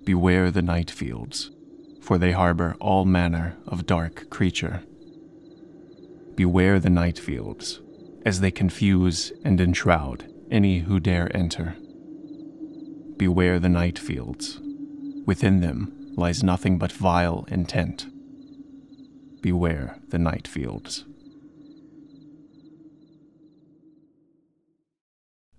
Beware the night fields, for they harbor all manner of dark creature. Beware the night fields, as they confuse and enshroud any who dare enter. Beware the night fields. Within them lies nothing but vile intent. Beware the night fields.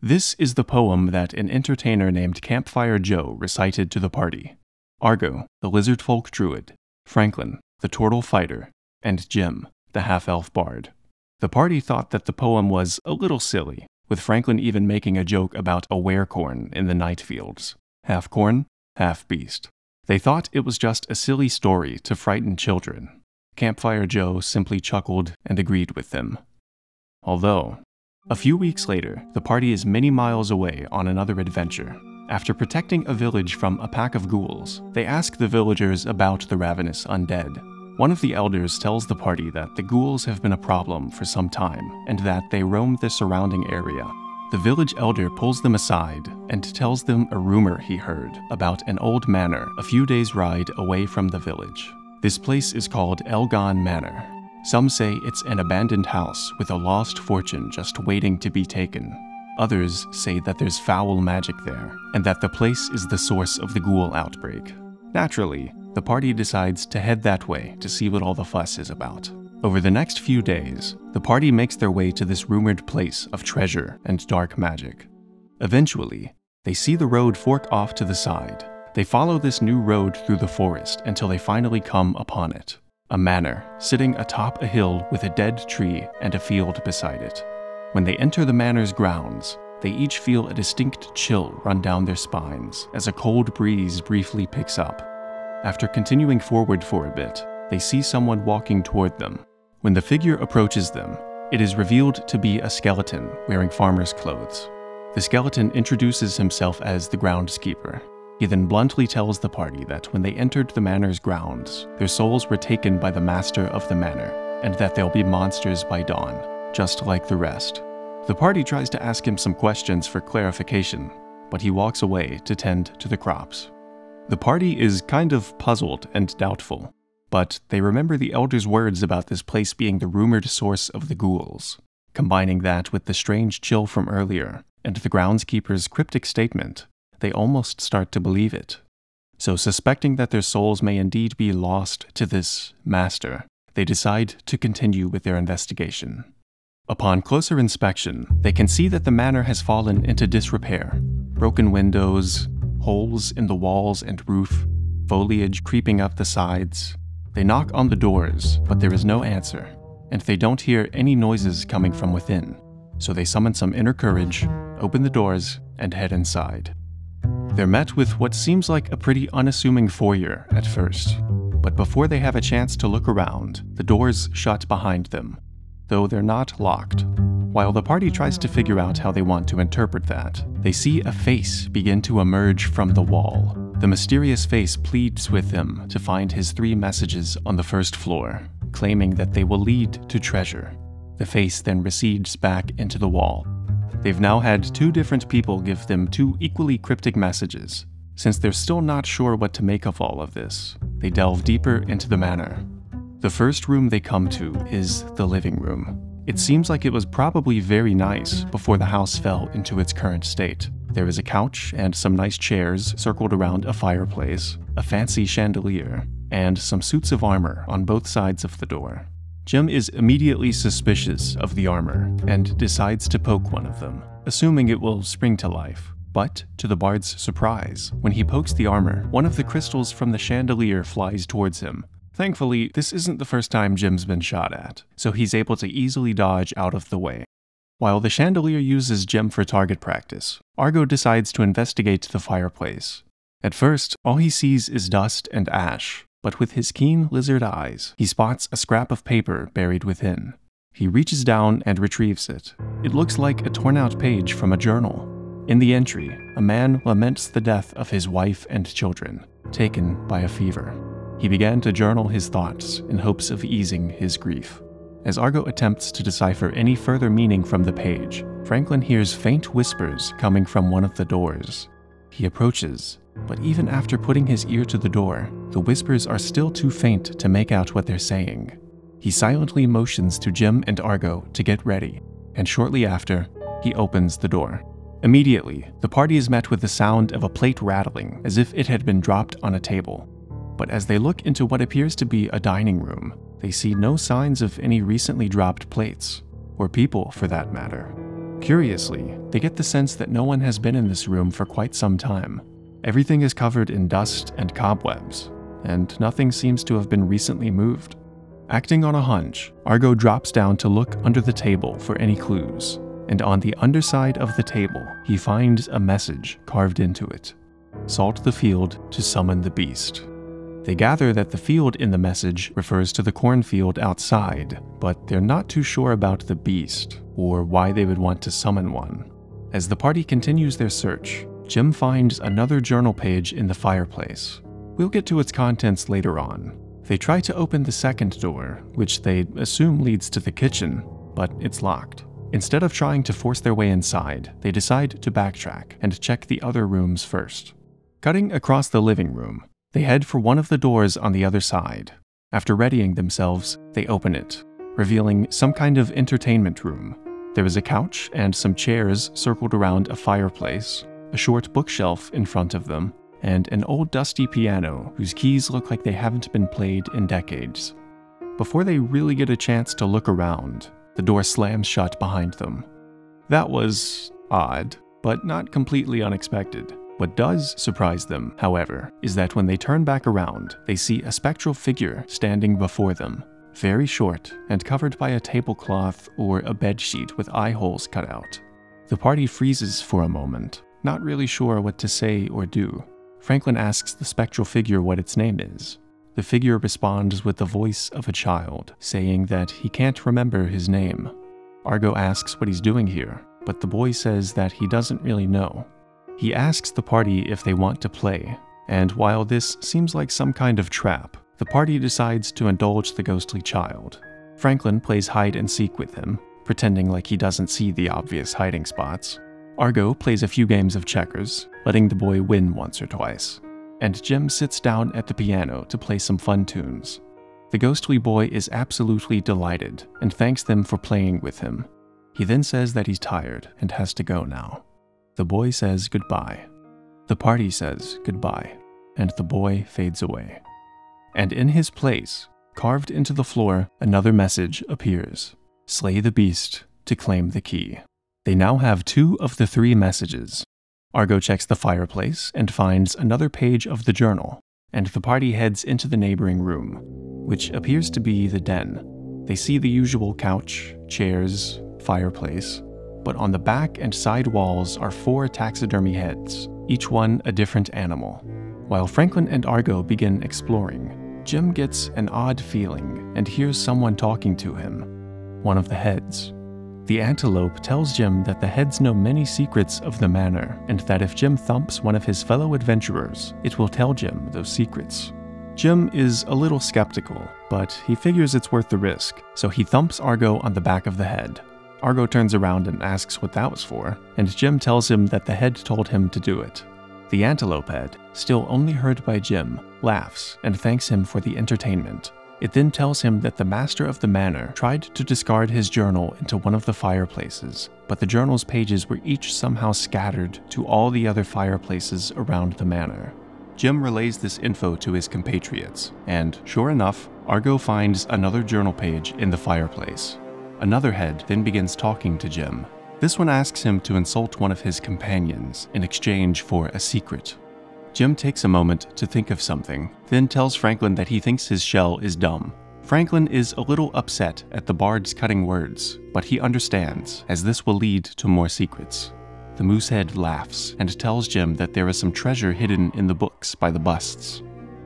This is the poem that an entertainer named Campfire Joe recited to the party. Argo, the lizard folk druid, Franklin, the turtle fighter, and Jim, the half-elf bard. The party thought that the poem was a little silly, with Franklin even making a joke about a werecorn in the night fields. Half corn, half beast. They thought it was just a silly story to frighten children. Campfire Joe simply chuckled and agreed with them. Although, a few weeks later, the party is many miles away on another adventure. After protecting a village from a pack of ghouls, they ask the villagers about the ravenous undead. One of the elders tells the party that the ghouls have been a problem for some time, and that they roam the surrounding area. The village elder pulls them aside and tells them a rumor he heard about an old manor a few days' ride away from the village. This place is called Elgon Manor. Some say it's an abandoned house with a lost fortune just waiting to be taken. Others say that there's foul magic there, and that the place is the source of the ghoul outbreak. Naturally, the party decides to head that way to see what all the fuss is about. Over the next few days, the party makes their way to this rumored place of treasure and dark magic. Eventually, they see the road fork off to the side. They follow this new road through the forest until they finally come upon it. A manor sitting atop a hill with a dead tree and a field beside it. When they enter the manor's grounds, they each feel a distinct chill run down their spines as a cold breeze briefly picks up. After continuing forward for a bit, they see someone walking toward them. When the figure approaches them, it is revealed to be a skeleton wearing farmer's clothes. The skeleton introduces himself as the groundskeeper. He then bluntly tells the party that when they entered the manor's grounds, their souls were taken by the master of the manor, and that they'll be monsters by dawn, just like the rest. The party tries to ask him some questions for clarification, but he walks away to tend to the crops. The party is kind of puzzled and doubtful, but they remember the elder's words about this place being the rumored source of the ghouls. Combining that with the strange chill from earlier, and the groundskeeper's cryptic statement, they almost start to believe it. So suspecting that their souls may indeed be lost to this master, they decide to continue with their investigation. Upon closer inspection, they can see that the manor has fallen into disrepair. Broken windows, holes in the walls and roof, foliage creeping up the sides. They knock on the doors, but there is no answer, and they don't hear any noises coming from within. So they summon some inner courage, open the doors, and head inside. They're met with what seems like a pretty unassuming foyer at first, but before they have a chance to look around, the doors shut behind them, though they're not locked. While the party tries to figure out how they want to interpret that, they see a face begin to emerge from the wall. The mysterious face pleads with them to find his 3 messages on the first floor, claiming that they will lead to treasure. The face then recedes back into the wall. They've now had 2 different people give them 2 equally cryptic messages. Since they're still not sure what to make of all of this, they delve deeper into the manor. The first room they come to is the living room. It seems like it was probably very nice before the house fell into its current state. There is a couch and some nice chairs circled around a fireplace, a fancy chandelier, and some suits of armor on both sides of the door. Jim is immediately suspicious of the armor and decides to poke one of them, assuming it will spring to life. But, to the bard's surprise, when he pokes the armor, one of the crystals from the chandelier flies towards him. Thankfully, this isn't the first time Jim's been shot at, so he's able to easily dodge out of the way. While the chandelier uses Jim for target practice, Argo decides to investigate the fireplace. At first, all he sees is dust and ash, but with his keen lizard eyes, he spots a scrap of paper buried within. He reaches down and retrieves it. It looks like a torn-out page from a journal. In the entry, a man laments the death of his wife and children, taken by a fever. He began to journal his thoughts in hopes of easing his grief. As Argo attempts to decipher any further meaning from the page, Franklin hears faint whispers coming from one of the doors. He approaches but even after putting his ear to the door, the whispers are still too faint to make out what they're saying. He silently motions to Jim and Argo to get ready, and shortly after, he opens the door. Immediately, the party is met with the sound of a plate rattling as if it had been dropped on a table. But as they look into what appears to be a dining room, they see no signs of any recently dropped plates, or people for that matter. Curiously, they get the sense that no one has been in this room for quite some time. Everything is covered in dust and cobwebs, and nothing seems to have been recently moved. Acting on a hunch, Argo drops down to look under the table for any clues, and on the underside of the table, he finds a message carved into it. Salt the field to summon the beast. They gather that the field in the message refers to the cornfield outside, but they're not too sure about the beast, or why they would want to summon one. As the party continues their search, Jim finds another journal page in the fireplace. We'll get to its contents later on. They try to open the second door, which they assume leads to the kitchen, but it's locked. Instead of trying to force their way inside, they decide to backtrack and check the other rooms first. Cutting across the living room, they head for one of the doors on the other side. After readying themselves, they open it, revealing some kind of entertainment room. There is a couch and some chairs circled around a fireplace, a short bookshelf in front of them, and an old dusty piano whose keys look like they haven't been played in decades. Before they really get a chance to look around, the door slams shut behind them. That was odd, but not completely unexpected. What does surprise them, however, is that when they turn back around, they see a spectral figure standing before them, very short and covered by a tablecloth or a bedsheet with eye holes cut out. The party freezes for a moment, not really sure what to say or do. Franklin asks the spectral figure what its name is. The figure responds with the voice of a child, saying that he can't remember his name. Argo asks what he's doing here, but the boy says that he doesn't really know. He asks the party if they want to play, and while this seems like some kind of trap, the party decides to indulge the ghostly child. Franklin plays hide and seek with him, pretending like he doesn't see the obvious hiding spots. Argo plays a few games of checkers, letting the boy win once or twice. And Jim sits down at the piano to play some fun tunes. The ghostly boy is absolutely delighted and thanks them for playing with him. He then says that he's tired and has to go now. The boy says goodbye. The party says goodbye, and the boy fades away. And in his place, carved into the floor, another message appears. Slay the beast to claim the key. They now have 2 of the 3 messages. Argo checks the fireplace and finds another page of the journal, and the party heads into the neighboring room, which appears to be the den. They see the usual couch, chairs, fireplace, but on the back and side walls are 4 taxidermy heads, each one a different animal. While Franklin and Argo begin exploring, Jim gets an odd feeling and hears someone talking to him, one of the heads. The antelope tells Jim that the heads know many secrets of the manor, and that if Jim thumps one of his fellow adventurers, it will tell Jim those secrets. Jim is a little skeptical, but he figures it's worth the risk, so he thumps Argo on the back of the head. Argo turns around and asks what that was for, and Jim tells him that the head told him to do it. The antelope head, still only heard by Jim, laughs and thanks him for the entertainment. It then tells him that the master of the manor tried to discard his journal into one of the fireplaces, but the journal's pages were each somehow scattered to all the other fireplaces around the manor. Jim relays this info to his compatriots, and sure enough, Argo finds another journal page in the fireplace. Another head then begins talking to Jim. This one asks him to insult one of his companions in exchange for a secret. Jim takes a moment to think of something, then tells Franklin that he thinks his shell is dumb. Franklin is a little upset at the bard's cutting words, but he understands, as this will lead to more secrets. The moosehead laughs and tells Jim that there is some treasure hidden in the books by the busts.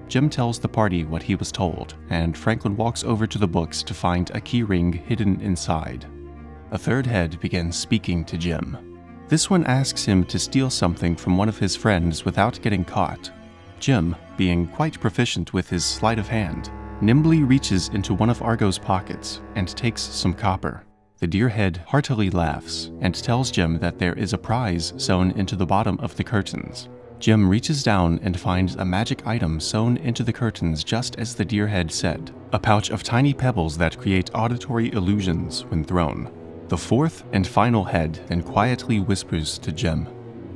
Jim tells the party what he was told, and Franklin walks over to the books to find a keyring hidden inside. A third head begins speaking to Jim. This one asks him to steal something from one of his friends without getting caught. Jim, being quite proficient with his sleight of hand, nimbly reaches into one of Argo's pockets and takes some copper. The deer head heartily laughs and tells Jim that there is a prize sewn into the bottom of the curtains. Jim reaches down and finds a magic item sewn into the curtains just as the deer head said, a pouch of tiny pebbles that create auditory illusions when thrown. The fourth and final head then quietly whispers to Jim,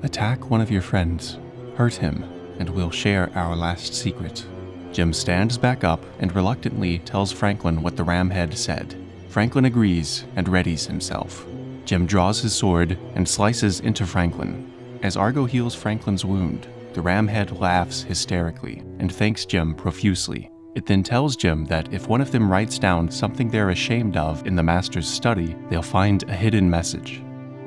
"Attack one of your friends, hurt him, and we'll share our last secret." Jim stands back up and reluctantly tells Franklin what the ram head said. Franklin agrees and readies himself. Jim draws his sword and slices into Franklin. As Argo heals Franklin's wound, the ram head laughs hysterically and thanks Jim profusely. It then tells Jim that if one of them writes down something they're ashamed of in the Master's study, they'll find a hidden message.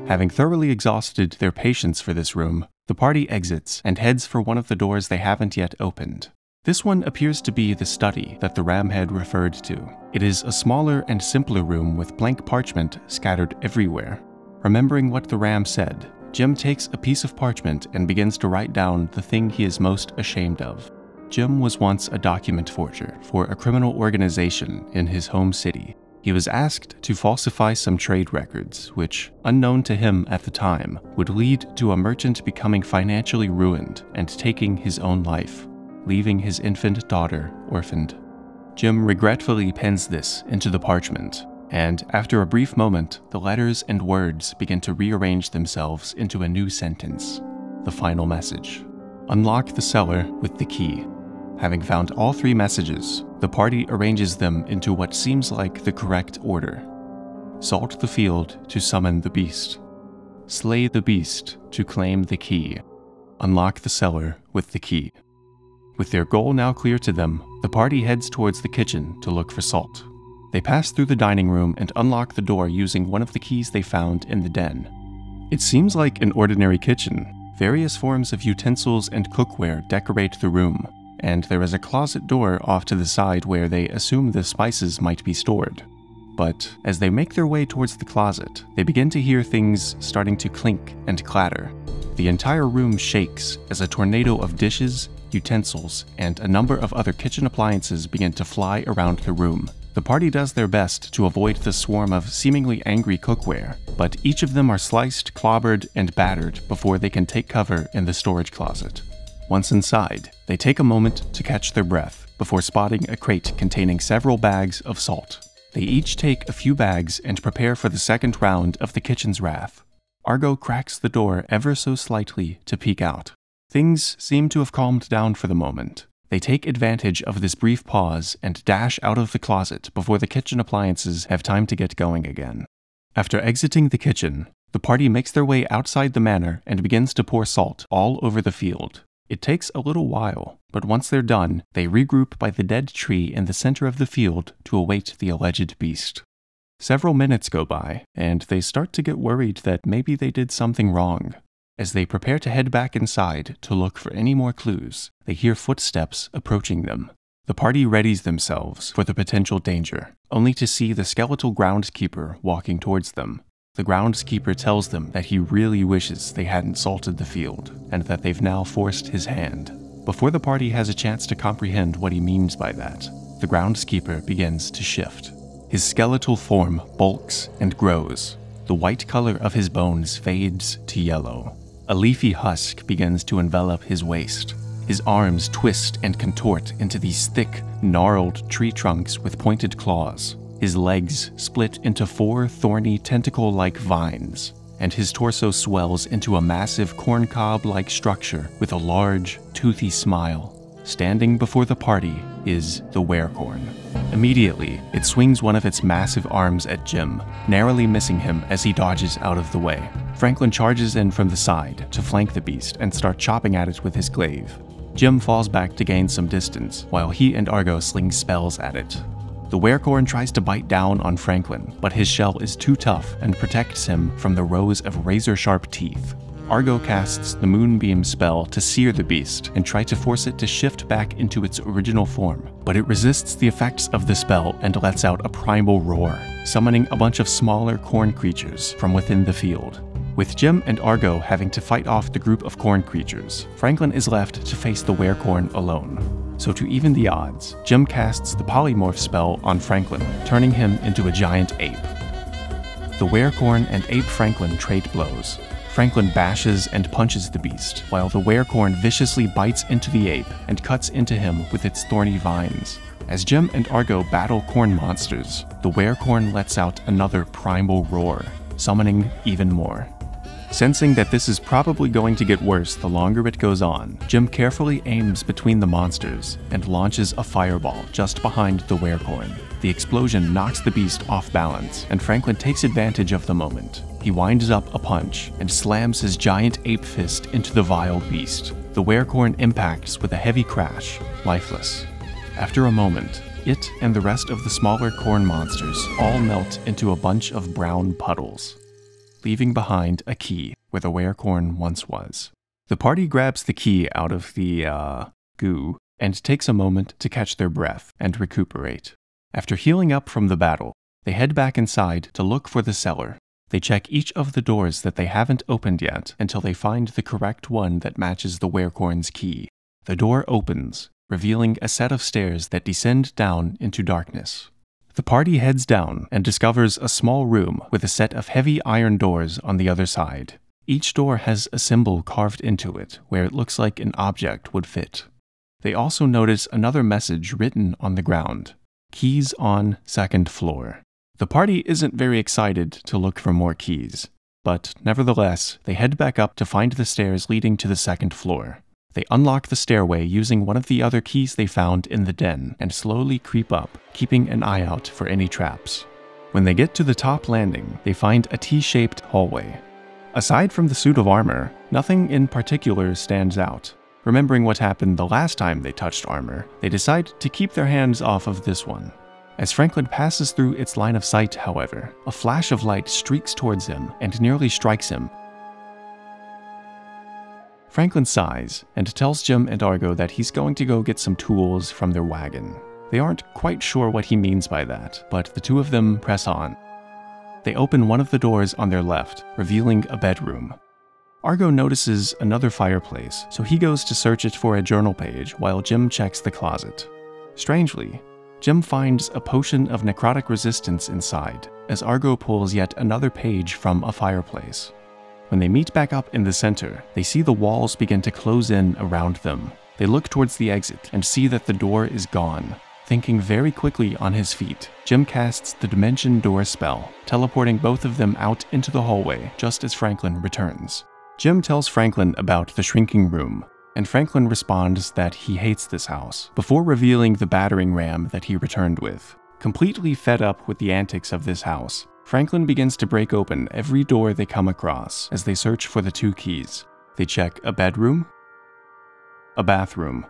Having thoroughly exhausted their patience for this room, the party exits and heads for one of the doors they haven't yet opened. This one appears to be the study that the ram head referred to. It is a smaller and simpler room with blank parchment scattered everywhere. Remembering what the ram said, Jim takes a piece of parchment and begins to write down the thing he is most ashamed of. Jim was once a document forger for a criminal organization in his home city. He was asked to falsify some trade records, which, unknown to him at the time, would lead to a merchant becoming financially ruined and taking his own life, leaving his infant daughter orphaned. Jim regretfully pens this into the parchment, and after a brief moment, the letters and words begin to rearrange themselves into a new sentence. The final message. Unlock the cellar with the key. Having found all three messages, the party arranges them into what seems like the correct order. Salt the field to summon the beast. Slay the beast to claim the key. Unlock the cellar with the key. With their goal now clear to them, the party heads towards the kitchen to look for salt. They pass through the dining room and unlock the door using one of the keys they found in the den. It seems like an ordinary kitchen. Various forms of utensils and cookware decorate the room, and there is a closet door off to the side where they assume the spices might be stored. But as they make their way towards the closet, they begin to hear things starting to clink and clatter. The entire room shakes as a tornado of dishes, utensils, and a number of other kitchen appliances begin to fly around the room. The party does their best to avoid the swarm of seemingly angry cookware, but each of them are sliced, clobbered, and battered before they can take cover in the storage closet. Once inside, they take a moment to catch their breath before spotting a crate containing several bags of salt. They each take a few bags and prepare for the second round of the kitchen's wrath. Argo cracks the door ever so slightly to peek out. Things seem to have calmed down for the moment. They take advantage of this brief pause and dash out of the closet before the kitchen appliances have time to get going again. After exiting the kitchen, the party makes their way outside the manor and begins to pour salt all over the field. It takes a little while, but once they're done, they regroup by the dead tree in the center of the field to await the alleged beast. Several minutes go by, and they start to get worried that maybe they did something wrong. As they prepare to head back inside to look for any more clues, they hear footsteps approaching them. The party readies themselves for the potential danger, only to see the skeletal groundskeeper walking towards them. The groundskeeper tells them that he really wishes they hadn't salted the field, and that they've now forced his hand. Before the party has a chance to comprehend what he means by that, the groundskeeper begins to shift. His skeletal form bulks and grows. The white color of his bones fades to yellow. A leafy husk begins to envelop his waist. His arms twist and contort into these thick, gnarled tree trunks with pointed claws. His legs split into 4 thorny, tentacle-like vines, and his torso swells into a massive corncob-like structure with a large, toothy smile. Standing before the party is the werecorn. Immediately, it swings one of its massive arms at Jim, narrowly missing him as he dodges out of the way. Franklin charges in from the side to flank the beast and start chopping at it with his glaive. Jim falls back to gain some distance, while he and Argo sling spells at it. The werecorn tries to bite down on Franklin, but his shell is too tough and protects him from the rows of razor-sharp teeth. Argo casts the Moonbeam spell to sear the beast and try to force it to shift back into its original form, but it resists the effects of the spell and lets out a primal roar, summoning a bunch of smaller corn creatures from within the field. With Jim and Argo having to fight off the group of corn creatures, Franklin is left to face the werecorn alone. So to even the odds, Jim casts the polymorph spell on Franklin, turning him into a giant ape. The werecorn and ape Franklin trade blows. Franklin bashes and punches the beast, while the werecorn viciously bites into the ape and cuts into him with its thorny vines. As Jim and Argo battle corn monsters, the werecorn lets out another primal roar, summoning even more. Sensing that this is probably going to get worse the longer it goes on, Jim carefully aims between the monsters and launches a fireball just behind the werecorn. The explosion knocks the beast off balance, and Franklin takes advantage of the moment. He winds up a punch and slams his giant ape fist into the vile beast. The werecorn impacts with a heavy crash, lifeless. After a moment, it and the rest of the smaller corn monsters all melt into a bunch of brown puddles, leaving behind a key where the werecorn once was. The party grabs the key out of the, goo and takes a moment to catch their breath and recuperate. After healing up from the battle, they head back inside to look for the cellar. They check each of the doors that they haven't opened yet until they find the correct one that matches the werecorn's key. The door opens, revealing a set of stairs that descend down into darkness. The party heads down and discovers a small room with a set of heavy iron doors on the other side. Each door has a symbol carved into it where it looks like an object would fit. They also notice another message written on the ground: "Keys on second floor." The party isn't very excited to look for more keys, but nevertheless, they head back up to find the stairs leading to the second floor. They unlock the stairway using one of the other keys they found in the den and slowly creep up, keeping an eye out for any traps. When they get to the top landing, they find a T-shaped hallway. Aside from the suit of armor, nothing in particular stands out. Remembering what happened the last time they touched armor, they decide to keep their hands off of this one. As Franklin passes through its line of sight, however, a flash of light streaks towards him and nearly strikes him. Franklin sighs and tells Jim and Argo that he's going to go get some tools from their wagon. They aren't quite sure what he means by that, but the two of them press on. They open one of the doors on their left, revealing a bedroom. Argo notices another fireplace, so he goes to search it for a journal page while Jim checks the closet. Strangely, Jim finds a potion of necrotic resistance inside, as Argo pulls yet another page from a fireplace. When they meet back up in the center, they see the walls begin to close in around them. They look towards the exit and see that the door is gone. Thinking very quickly on his feet, Jim casts the Dimension Door spell, teleporting both of them out into the hallway just as Franklin returns. Jim tells Franklin about the shrinking room, and Franklin responds that he hates this house, before revealing the battering ram that he returned with. Completely fed up with the antics of this house, Franklin begins to break open every door they come across as they search for the two keys. They check a bedroom, a bathroom,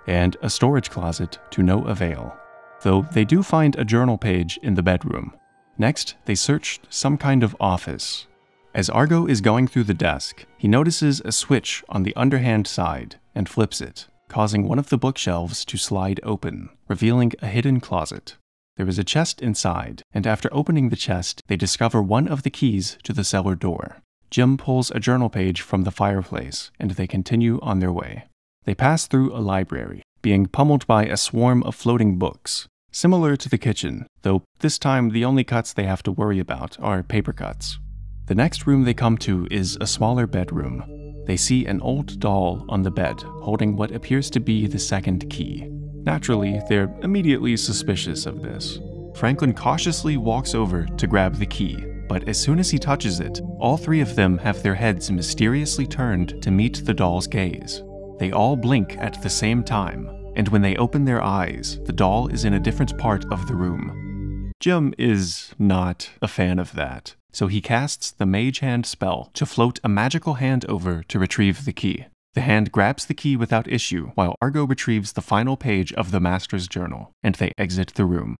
and a storage closet to no avail, though they do find a journal page in the bedroom. Next, they searched some kind of office. As Argo is going through the desk, he notices a switch on the underhand side and flips it, causing one of the bookshelves to slide open, revealing a hidden closet. There is a chest inside, and after opening the chest, they discover one of the keys to the cellar door. Jim pulls a journal page from the fireplace, and they continue on their way. They pass through a library, being pummeled by a swarm of floating books, similar to the kitchen, though this time the only cuts they have to worry about are paper cuts. The next room they come to is a smaller bedroom. They see an old doll on the bed, holding what appears to be the second key. Naturally, they're immediately suspicious of this. Franklin cautiously walks over to grab the key, but as soon as he touches it, all three of them have their heads mysteriously turned to meet the doll's gaze. They all blink at the same time, and when they open their eyes, the doll is in a different part of the room. Jim is not a fan of that, so he casts the Mage Hand spell to float a magical hand over to retrieve the key. The hand grabs the key without issue, while Argo retrieves the final page of the Master's journal, and they exit the room.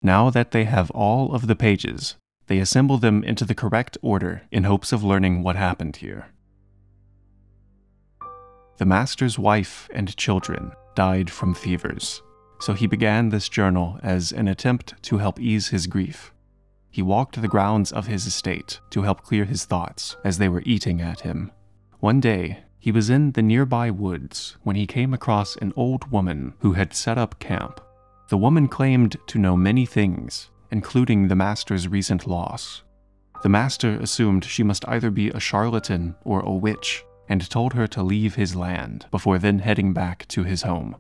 Now that they have all of the pages, they assemble them into the correct order in hopes of learning what happened here. The Master's wife and children died from fevers, so he began this journal as an attempt to help ease his grief. He walked the grounds of his estate to help clear his thoughts as they were eating at him. One day, he was in the nearby woods when he came across an old woman who had set up camp. The woman claimed to know many things, including the Master's recent loss. The master assumed she must either be a charlatan or a witch, and told her to leave his land before then heading back to his home.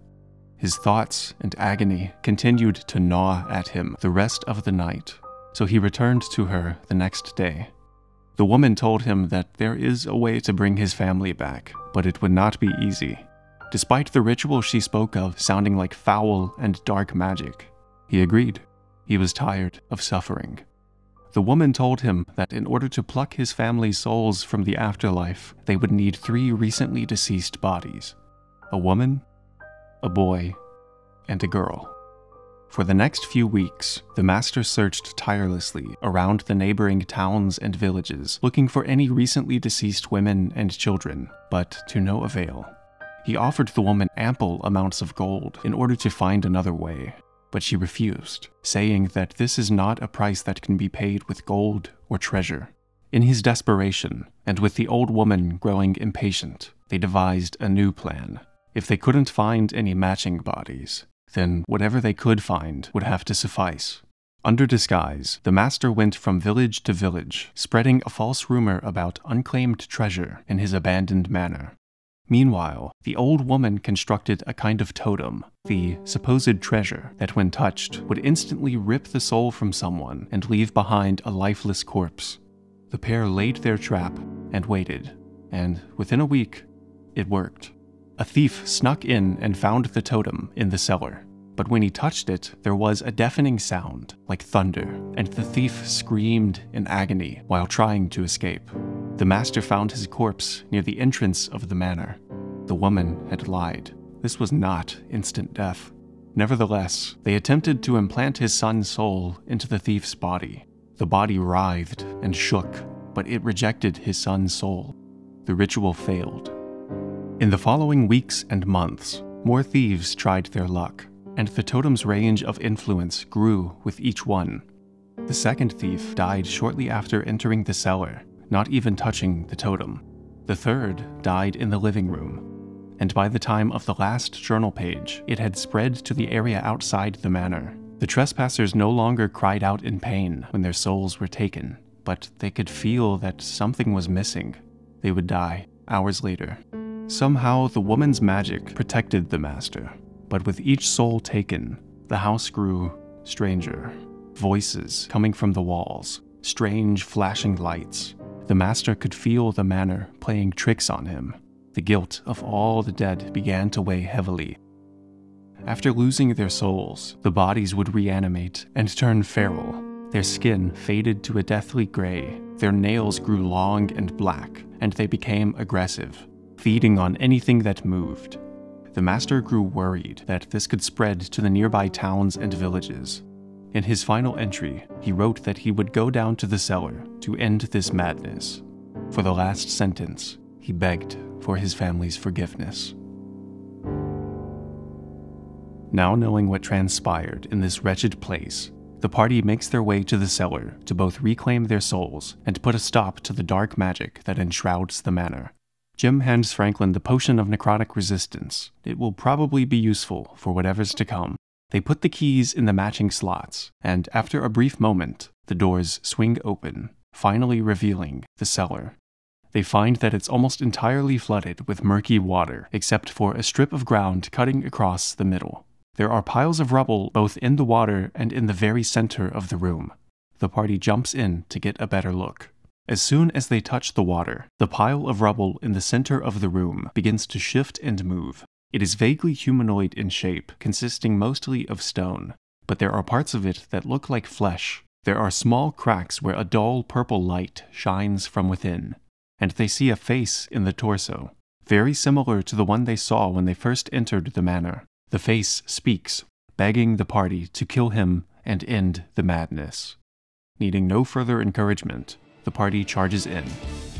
His thoughts and agony continued to gnaw at him the rest of the night, so he returned to her the next day. The woman told him that there is a way to bring his family back, but it would not be easy. Despite the ritual she spoke of sounding like foul and dark magic, he agreed. He was tired of suffering. The woman told him that in order to pluck his family's souls from the afterlife, they would need 3 recently deceased bodies: a woman, a boy, and a girl. For the next few weeks, the master searched tirelessly around the neighboring towns and villages, looking for any recently deceased women and children, but to no avail. He offered the woman ample amounts of gold in order to find another way, but she refused, saying that this is not a price that can be paid with gold or treasure. In his desperation, and with the old woman growing impatient, they devised a new plan. If they couldn't find any matching bodies, then whatever they could find would have to suffice. Under disguise, the master went from village to village, spreading a false rumor about unclaimed treasure in his abandoned manor. Meanwhile, the old woman constructed a kind of totem, the supposed treasure that when touched would instantly rip the soul from someone and leave behind a lifeless corpse. The pair laid their trap and waited, and within a week, it worked. A thief snuck in and found the totem in the cellar, but when he touched it, there was a deafening sound, like thunder, and the thief screamed in agony while trying to escape. The master found his corpse near the entrance of the manor. The woman had lied. This was not instant death. Nevertheless, they attempted to implant his son's soul into the thief's body. The body writhed and shook, but it rejected his son's soul. The ritual failed. In the following weeks and months, more thieves tried their luck, and the totem's range of influence grew with each one. The second thief died shortly after entering the cellar, not even touching the totem. The third died in the living room, and by the time of the last journal page, it had spread to the area outside the manor. The trespassers no longer cried out in pain when their souls were taken, but they could feel that something was missing. They would die hours later. Somehow, the woman's magic protected the master, but with each soul taken, the house grew stranger. Voices coming from the walls, strange flashing lights. The master could feel the manor playing tricks on him. The guilt of all the dead began to weigh heavily. After losing their souls, the bodies would reanimate and turn feral. Their skin faded to a deathly gray, their nails grew long and black, and they became aggressive, feeding on anything that moved. The master grew worried that this could spread to the nearby towns and villages. In his final entry, he wrote that he would go down to the cellar to end this madness. For the last sentence, he begged for his family's forgiveness. Now knowing what transpired in this wretched place, the party makes their way to the cellar to both reclaim their souls and put a stop to the dark magic that enshrouds the manor. Jim hands Franklin the potion of necrotic resistance. It will probably be useful for whatever's to come. They put the keys in the matching slots, and after a brief moment, the doors swing open, finally revealing the cellar. They find that it's almost entirely flooded with murky water, except for a strip of ground cutting across the middle. There are piles of rubble both in the water and in the very center of the room. The party jumps in to get a better look. As soon as they touch the water, the pile of rubble in the center of the room begins to shift and move. It is vaguely humanoid in shape, consisting mostly of stone, but there are parts of it that look like flesh. There are small cracks where a dull purple light shines from within, and they see a face in the torso, very similar to the one they saw when they first entered the manor. The face speaks, begging the party to kill him and end the madness. Needing no further encouragement, the party charges in.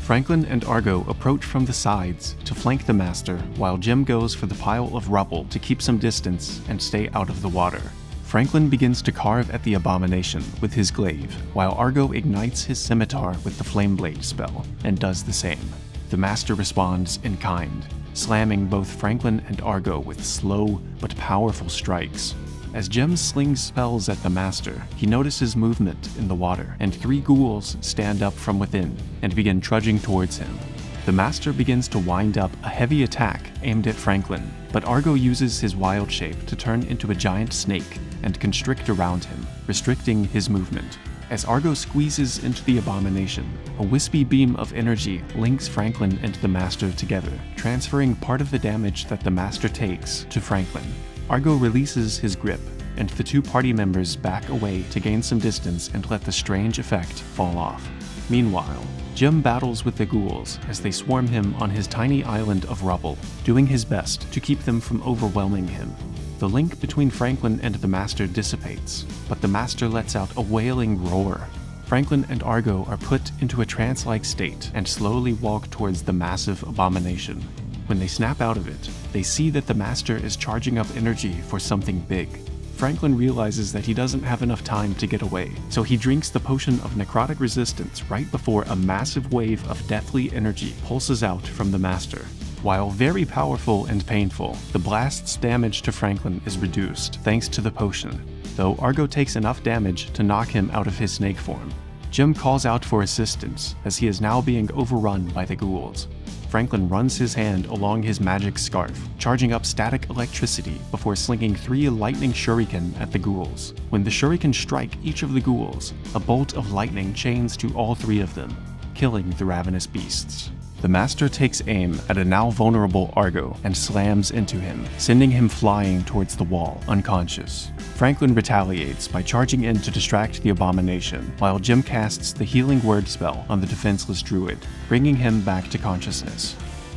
Franklin and Argo approach from the sides to flank the master, while Jim goes for the pile of rubble to keep some distance and stay out of the water. Franklin begins to carve at the abomination with his glaive, while Argo ignites his scimitar with the Flame Blade spell, and does the same. The master responds in kind, slamming both Franklin and Argo with slow but powerful strikes. As Jim slings spells at the Master, he notices movement in the water, and 3 ghouls stand up from within and begin trudging towards him. The Master begins to wind up a heavy attack aimed at Franklin, but Argo uses his wild shape to turn into a giant snake and constrict around him, restricting his movement. As Argo squeezes into the abomination, a wispy beam of energy links Franklin and the Master together, transferring part of the damage that the Master takes to Franklin. Argo releases his grip, and the 2 party members back away to gain some distance and let the strange effect fall off. Meanwhile, Jim battles with the ghouls as they swarm him on his tiny island of rubble, doing his best to keep them from overwhelming him. The link between Franklin and the Master dissipates, but the Master lets out a wailing roar. Franklin and Argo are put into a trance-like state and slowly walk towards the massive abomination. When they snap out of it, they see that the Master is charging up energy for something big. Franklin realizes that he doesn't have enough time to get away, so he drinks the potion of necrotic resistance right before a massive wave of deathly energy pulses out from the Master. While very powerful and painful, the blast's damage to Franklin is reduced thanks to the potion, though Argo takes enough damage to knock him out of his snake form. Jim calls out for assistance as he is now being overrun by the ghouls. Franklin runs his hand along his magic scarf, charging up static electricity before slinging 3 lightning shuriken at the ghouls. When the shuriken strike each of the ghouls, a bolt of lightning chains to all 3 of them, killing the ravenous beasts. The Master takes aim at a now vulnerable Argo and slams into him, sending him flying towards the wall, unconscious. Franklin retaliates by charging in to distract the abomination, while Jim casts the healing word spell on the defenseless druid, bringing him back to consciousness.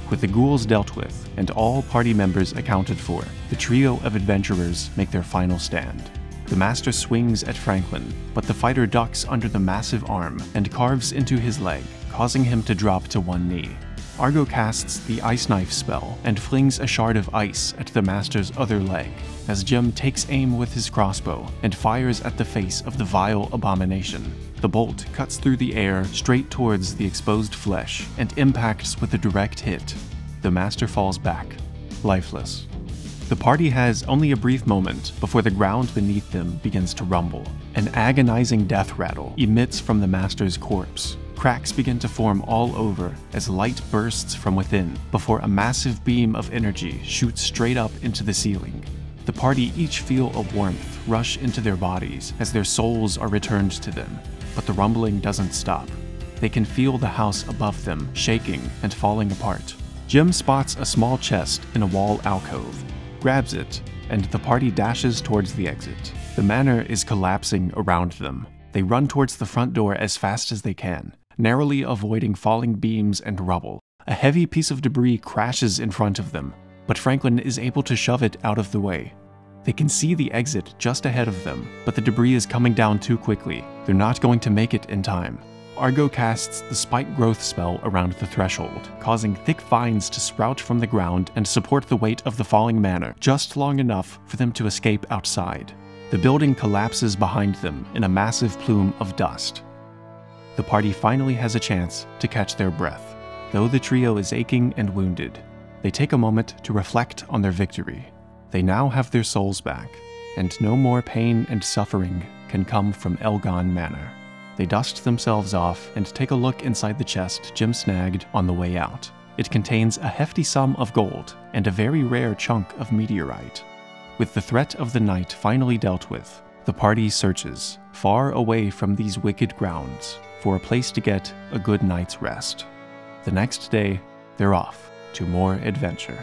With the ghouls dealt with, and all party members accounted for, the trio of adventurers make their final stand. The Master swings at Franklin, but the fighter ducks under the massive arm and carves into his leg, causing him to drop to one knee. Argo casts the Ice Knife spell and flings a shard of ice at the Master's other leg, as Jim takes aim with his crossbow and fires at the face of the vile abomination. The bolt cuts through the air straight towards the exposed flesh and impacts with a direct hit. The Master falls back, lifeless. The party has only a brief moment before the ground beneath them begins to rumble. An agonizing death rattle emits from the Master's corpse. Cracks begin to form all over as light bursts from within before a massive beam of energy shoots straight up into the ceiling. The party each feel a warmth rush into their bodies as their souls are returned to them, but the rumbling doesn't stop. They can feel the house above them shaking and falling apart. Jim spots a small chest in a wall alcove, grabs it, and the party dashes towards the exit. The manor is collapsing around them. They run towards the front door as fast as they can, narrowly avoiding falling beams and rubble. A heavy piece of debris crashes in front of them, but Franklin is able to shove it out of the way. They can see the exit just ahead of them, but the debris is coming down too quickly. They're not going to make it in time. Argo casts the Spike Growth spell around the threshold, causing thick vines to sprout from the ground and support the weight of the falling manor just long enough for them to escape outside. The building collapses behind them in a massive plume of dust. The party finally has a chance to catch their breath. Though the trio is aching and wounded, they take a moment to reflect on their victory. They now have their souls back, and no more pain and suffering can come from Elgon Manor. They dust themselves off and take a look inside the chest Jim snagged on the way out. It contains a hefty sum of gold and a very rare chunk of meteorite. With the threat of the night finally dealt with, the party searches, far away from these wicked grounds, for a place to get a good night's rest. The next day, they're off to more adventure.